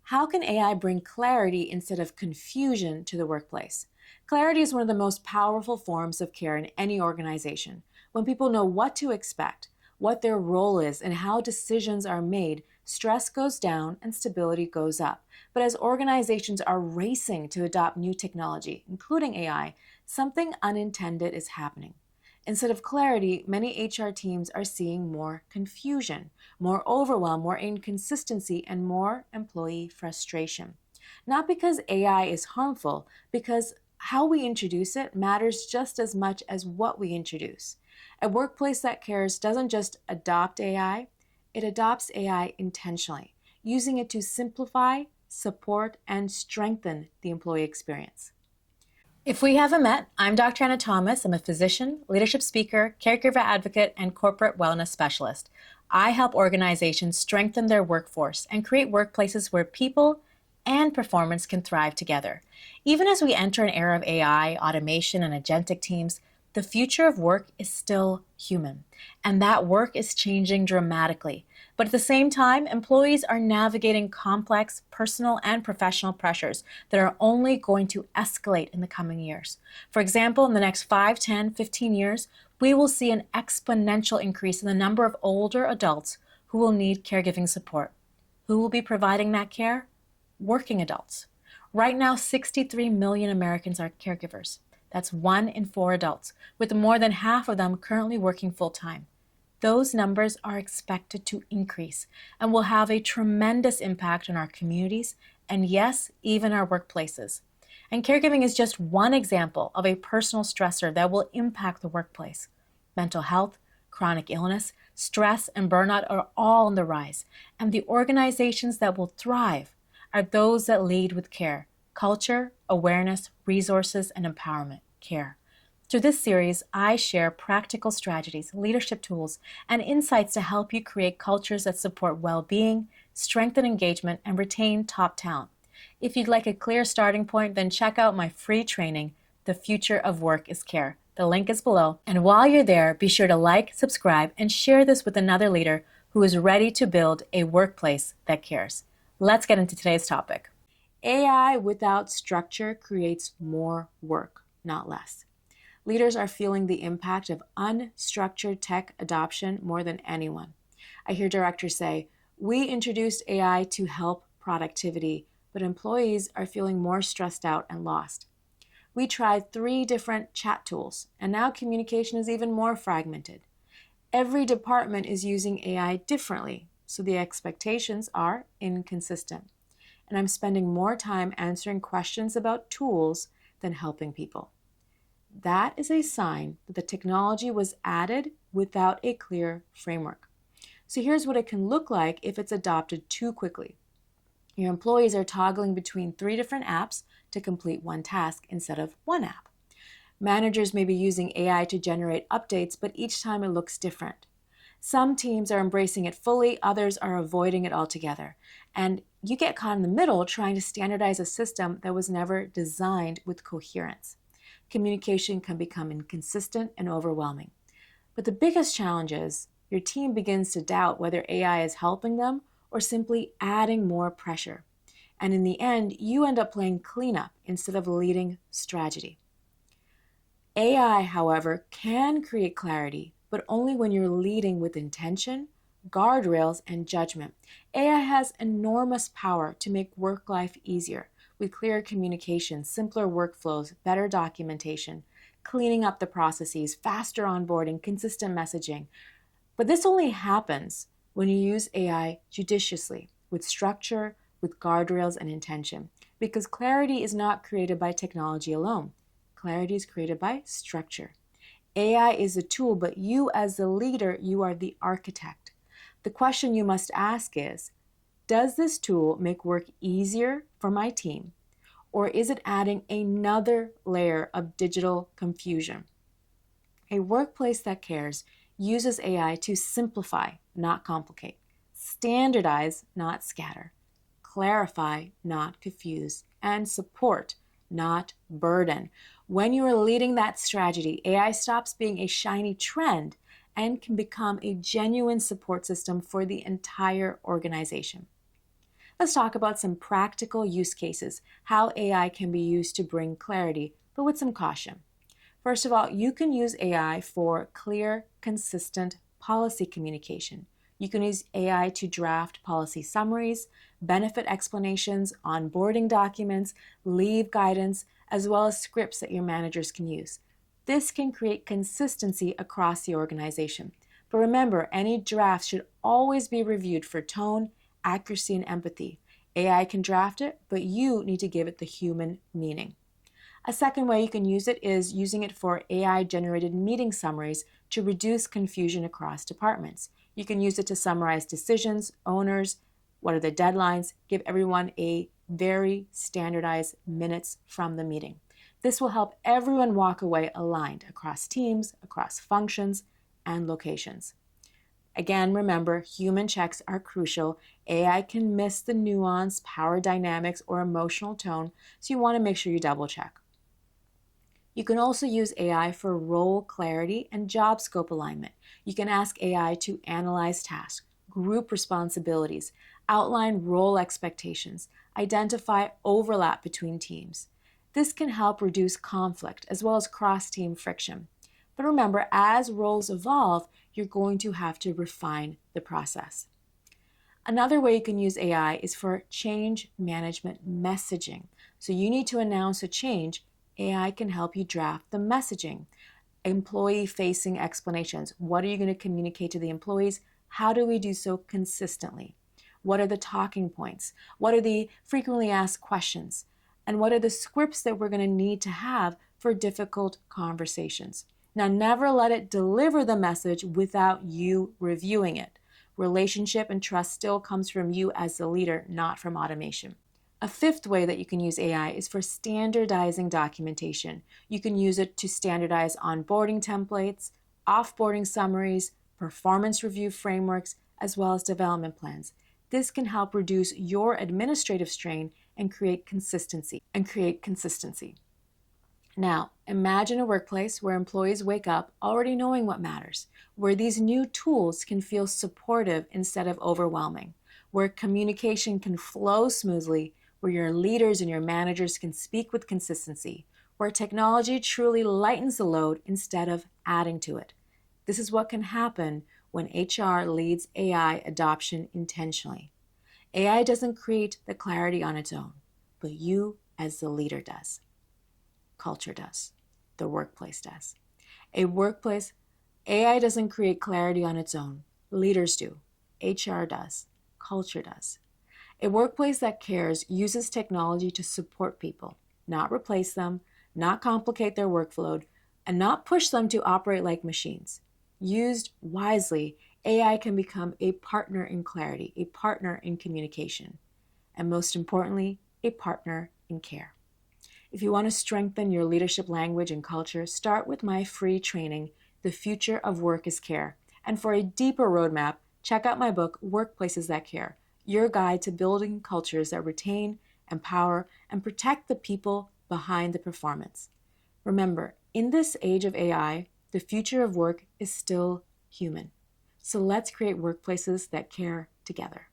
How can AI bring clarity instead of confusion to the workplace? Clarity is one of the most powerful forms of care in any organization. When people know what to expect, what their role is, and how decisions are made, stress goes down and stability goes up. But as organizations are racing to adopt new technology, including AI, something unintended is happening. Instead of clarity, many HR teams are seeing more confusion, more overwhelm, more inconsistency, and more employee frustration. Not because AI is harmful, because how we introduce it matters just as much as what we introduce. A workplace that cares doesn't just adopt AI, it adopts AI intentionally, using it to simplify, support, and strengthen the employee experience. If we haven't met, I'm Dr. Anna Thomas. I'm a physician, leadership speaker, caregiver advocate, and corporate wellness specialist. I help organizations strengthen their workforce and create workplaces where people and performance can thrive together. Even as we enter an era of AI, automation, and agentic teams, the future of work is still human, and that work is changing dramatically. But at the same time, employees are navigating complex personal and professional pressures that are only going to escalate in the coming years. For example, in the next 5, 10, 15 years, we will see an exponential increase in the number of older adults who will need caregiving support. Who will be providing that care? Working adults. Right now, 63 million Americans are caregivers. That's 1 in 4 adults, with more than half of them currently working full-time. Those numbers are expected to increase and will have a tremendous impact on our communities and, yes, even our workplaces. And caregiving is just one example of a personal stressor that will impact the workplace. Mental health, chronic illness, stress, and burnout are all on the rise, and the organizations that will thrive are those that lead with care, culture, awareness, resources, and empowerment, care. Through this series, I share practical strategies, leadership tools, and insights to help you create cultures that support well-being, strengthen engagement, and retain top talent. If you'd like a clear starting point, then check out my free training, The Future of Work is Care. The link is below. And while you're there, be sure to like, subscribe, and share this with another leader who is ready to build a workplace that cares. Let's get into today's topic. AI without structure creates more work, not less. Leaders are feeling the impact of unstructured tech adoption more than anyone. I hear directors say, "We introduced AI to help productivity, but employees are feeling more stressed out and lost. We tried 3 different chat tools, and now communication is even more fragmented. Every department is using AI differently, so the expectations are inconsistent. And I'm spending more time answering questions about tools than helping people." That is a sign that the technology was added without a clear framework. So here's what it can look like if it's adopted too quickly. Your employees are toggling between 3 different apps to complete one task instead of one app. Managers may be using AI to generate updates, but each time it looks different. Some teams are embracing it fully, others are avoiding it altogether. And you get caught in the middle trying to standardize a system that was never designed with coherence. Communication can become inconsistent and overwhelming. But the biggest challenge is your team begins to doubt whether AI is helping them or simply adding more pressure. And in the end, you end up playing cleanup instead of leading strategy. AI, however, can create clarity, but only when you're leading with intention, guardrails, and judgment. AI has enormous power to make work life easier with clear communication, simpler workflows, better documentation, cleaning up the processes, faster onboarding, consistent messaging. But this only happens when you use AI judiciously, with structure, with guardrails and intention, because clarity is not created by technology alone. Clarity is created by structure. AI is a tool, but you as the leader, you are the architect. The question you must ask is, does this tool make work easier for my team, or is it adding another layer of digital confusion? A workplace that cares uses AI to simplify, not complicate, standardize, not scatter, clarify, not confuse, and support, not burden. When you are leading that strategy, AI stops being a shiny trend and can become a genuine support system for the entire organization. Let's talk about some practical use cases, how AI can be used to bring clarity, but with some caution. First of all, you can use AI for clear, consistent policy communication. You can use AI to draft policy summaries, benefit explanations, onboarding documents, leave guidance, as well as scripts that your managers can use. This can create consistency across the organization. But remember, any draft should always be reviewed for tone, accuracy, and empathy. AI can draft it, but you need to give it the human meaning. A second way you can use it is using it for AI-generated meeting summaries to reduce confusion across departments. You can use it to summarize decisions, owners, what are the deadlines, give everyone a very standardized minutes from the meeting. This will help everyone walk away aligned across teams, across functions, and locations. Again, remember, human checks are crucial. AI can miss the nuance, power dynamics, or emotional tone, so you want to make sure you double check. You can also use AI for role clarity and job scope alignment. You can ask AI to analyze tasks, group responsibilities, outline role expectations, identify overlap between teams. This can help reduce conflict as well as cross-team friction. But remember, as roles evolve, you're going to have to refine the process. Another way you can use AI is for change management messaging. So you need to announce a change. AI can help you draft the messaging. Employee-facing explanations. What are you going to communicate to the employees? How do we do so consistently? What are the talking points? What are the frequently asked questions? And what are the scripts that we're going to need to have for difficult conversations? Now, never let it deliver the message without you reviewing it. Relationship and trust still comes from you as the leader, not from automation. A fifth way that you can use AI is for standardizing documentation. You can use it to standardize onboarding templates, offboarding summaries, performance review frameworks, as well as development plans. This can help reduce your administrative strain and create consistency. Now, imagine a workplace where employees wake up already knowing what matters, where these new tools can feel supportive instead of overwhelming, where communication can flow smoothly, where your leaders and your managers can speak with consistency, where technology truly lightens the load instead of adding to it. This is what can happen when HR leads AI adoption intentionally. AI doesn't create the clarity on its own, but you as the leader does. Culture does. The workplace does. AI doesn't create clarity on its own. Leaders do. HR does. Culture does. A workplace that cares uses technology to support people, not replace them, not complicate their workload, and not push them to operate like machines. Used wisely, AI can become a partner in clarity, a partner in communication, and most importantly, a partner in care. If you want to strengthen your leadership language and culture, start with my free training, The Future of Work is Care. And for a deeper roadmap, check out my book, Workplaces That Care, your guide to building cultures that retain, empower, and protect the people behind the performance. Remember, in this age of AI, the future of work is still human. So let's create workplaces that care together.